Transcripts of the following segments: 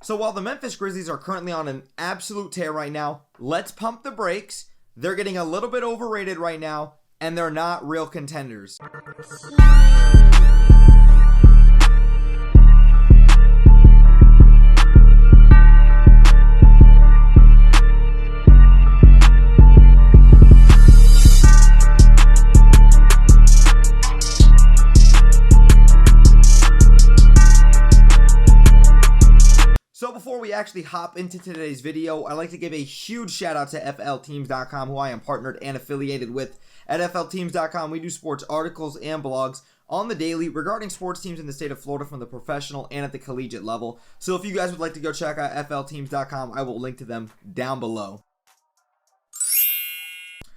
So while the Memphis Grizzlies are currently on an absolute tear right now, let's pump the brakes. They're getting a little bit overrated right now, and they're not real contenders. So before we actually hop into today's video, I'd like to give a huge shout out to FLTeams.com, who I am partnered and affiliated with. At FLTeams.com, we do sports articles and blogs on the daily regarding sports teams in the state of Florida from the professional and at the collegiate level. So if you guys would like to go check out FLTeams.com, I will link to them down below.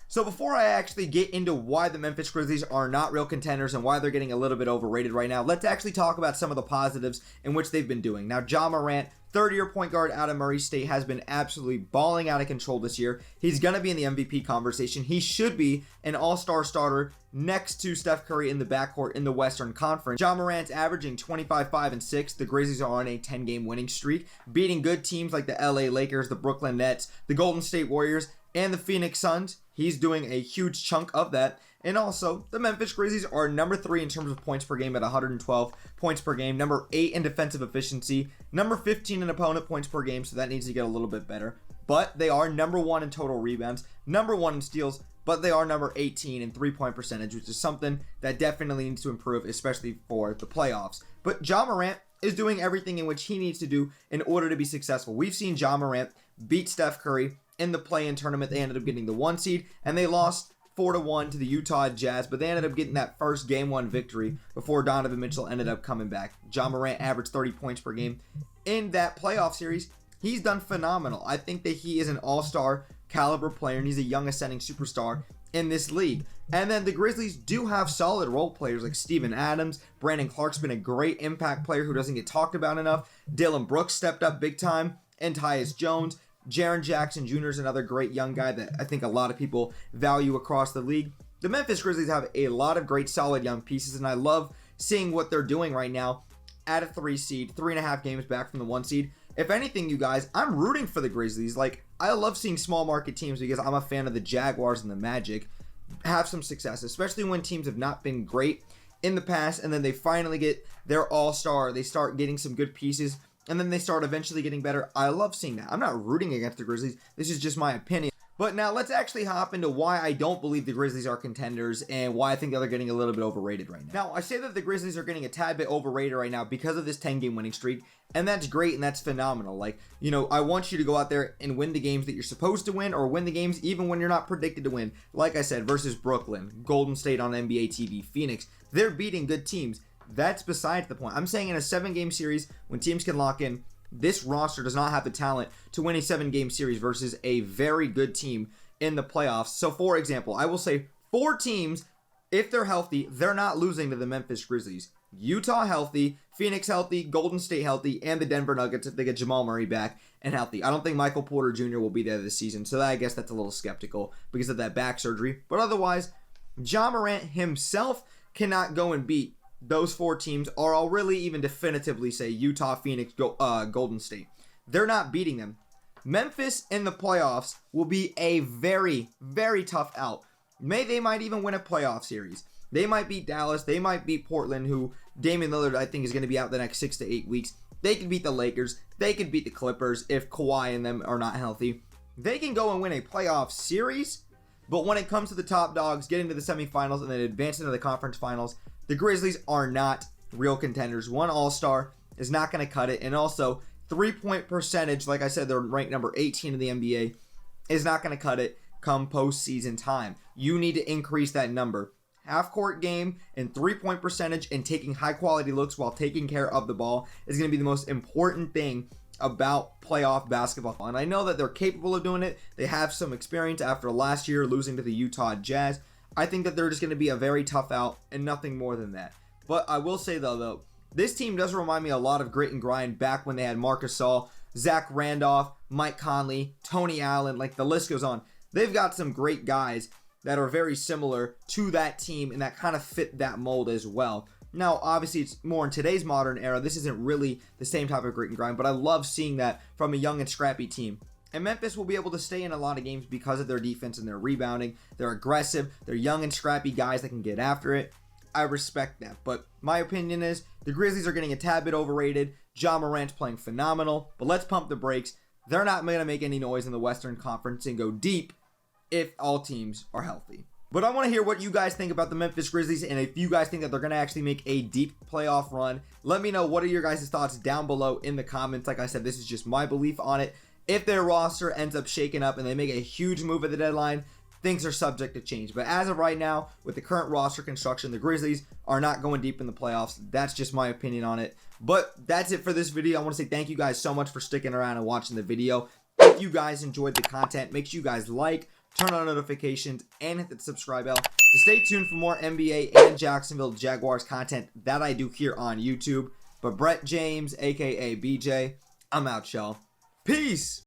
So before I actually get into why the Memphis Grizzlies are not real contenders and why they're getting a little bit overrated right now, let's actually talk about some of the positives in which they've been doing. Now, Ja Morant, third-year point guard out of Murray State, has been absolutely balling out of control this year. He's going to be in the MVP conversation. He should be an all-star starter next to Steph Curry in the backcourt in the Western Conference. Ja Morant's averaging 25, 5, and 6. The Grizzlies are on a 10-game winning streak, beating good teams like the LA Lakers, the Brooklyn Nets, the Golden State Warriors, and the Phoenix Suns. He's doing a huge chunk of that. And also, the Memphis Grizzlies are number 3 in terms of points per game at 112 points per game. Number 8 in defensive efficiency. Number 15 in opponent points per game, so that needs to get a little bit better. But they are number 1 in total rebounds. Number 1 in steals. But they are number 18 in three-point percentage, which is something that definitely needs to improve, especially for the playoffs. But Ja Morant is doing everything in which he needs to do in order to be successful. We've seen Ja Morant beat Steph Curry in the play-in tournament. They ended up getting the 1 seed, and they lost 4-1 to the Utah Jazz, but they ended up getting that first game 1 victory before Donovan Mitchell ended up coming back. Ja Morant averaged 30 points per game in that playoff series. He's done phenomenal. I think that he is an all-star caliber player, and he's a young ascending superstar in this league. And then the Grizzlies do have solid role players like Steven Adams. Brandon Clark's been a great impact player who doesn't get talked about enough. Dillon Brooks stepped up big time, and Tyus Jones. Jaren Jackson Jr. is another great young guy that I think a lot of people value across the league. The Memphis Grizzlies have a lot of great solid young pieces, and I love seeing what they're doing right now at a 3 seed, 3.5 games back from the 1 seed. If anything, you guys, I'm rooting for the Grizzlies. Like, I love seeing small market teams because I'm a fan of the Jaguars and the Magic have some success, especially when teams have not been great in the past, and then they finally get their all-star. They start getting some good pieces, and then they start eventually getting better. I love seeing that. I'm not rooting against the Grizzlies. This is just my opinion. But now let's actually hop into why I don't believe the Grizzlies are contenders and why I think they're getting a little bit overrated right now. Now, I say that the Grizzlies are getting a tad bit overrated right now because of this 10-game winning streak, and that's great and that's phenomenal. Like, you know, I want you to go out there and win the games that you're supposed to win, or win the games even when you're not predicted to win. Like I said, versus Brooklyn, Golden State on NBA TV, Phoenix, they're beating good teams. That's besides the point. I'm saying in a 7-game series, when teams can lock in, this roster does not have the talent to win a 7-game series versus a very good team in the playoffs. So, for example, I will say 4 teams, if they're healthy, they're not losing to the Memphis Grizzlies. Utah healthy, Phoenix healthy, Golden State healthy, and the Denver Nuggets if they get Jamal Murray back and healthy. I don't think Michael Porter Jr. will be there this season, so I guess that's a little skeptical because of that back surgery. But otherwise, Ja Morant himself cannot go and beat those 4 teams, or I'll really even definitively say Utah, Phoenix, Golden State. They're not beating them. Memphis in the playoffs will be a very, very tough out. They might even win a playoff series. They might beat Dallas. They might beat Portland, who Damian Lillard, I think, is going to be out the next 6 to 8 weeks. They could beat the Lakers. They could beat the Clippers if Kawhi and them are not healthy. They can go and win a playoff series, but when it comes to the top dogs, getting to the semifinals and then advancing to the conference finals, the Grizzlies are not real contenders. 1 all-star is not going to cut it. And also, 3-point percentage, like I said, they're ranked number 18 in the NBA, is not going to cut it come postseason time. You need to increase that number. Half-court game and 3-point percentage and taking high-quality looks while taking care of the ball is going to be the most important thing about playoff basketball. And I know that they're capable of doing it. They have some experience after last year losing to the Utah Jazz. I think that they're just going to be a very tough out and nothing more than that. But I will say, though, this team does remind me a lot of grit and grind back when they had Marc Gasol, Zach Randolph, Mike Conley, Tony Allen, like the list goes on. They've got some great guys that are very similar to that team and that kind of fit that mold as well. Now, obviously, it's more in today's modern era. This isn't really the same type of grit and grind, but I love seeing that from a young and scrappy team. And Memphis will be able to stay in a lot of games because of their defense and their rebounding. They're aggressive. They're young and scrappy guys that can get after it. I respect that. But my opinion is the Grizzlies are getting a tad bit overrated. Ja Morant's playing phenomenal. But let's pump the brakes. They're not going to make any noise in the Western Conference and go deep if all teams are healthy. But I want to hear what you guys think about the Memphis Grizzlies, and if you guys think that they're going to actually make a deep playoff run, let me know what are your guys' thoughts down below in the comments. Like I said, this is just my belief on it. If their roster ends up shaking up and they make a huge move at the deadline, things are subject to change. But as of right now, with the current roster construction, the Grizzlies are not going deep in the playoffs. That's just my opinion on it. But that's it for this video. I want to say thank you guys so much for sticking around and watching the video. If you guys enjoyed the content, make sure you guys like, turn on notifications, and hit the subscribe bell to stay tuned for more NBA and Jacksonville Jaguars content that I do here on YouTube. But Brett James, aka BJ, I'm out, y'all. Peace!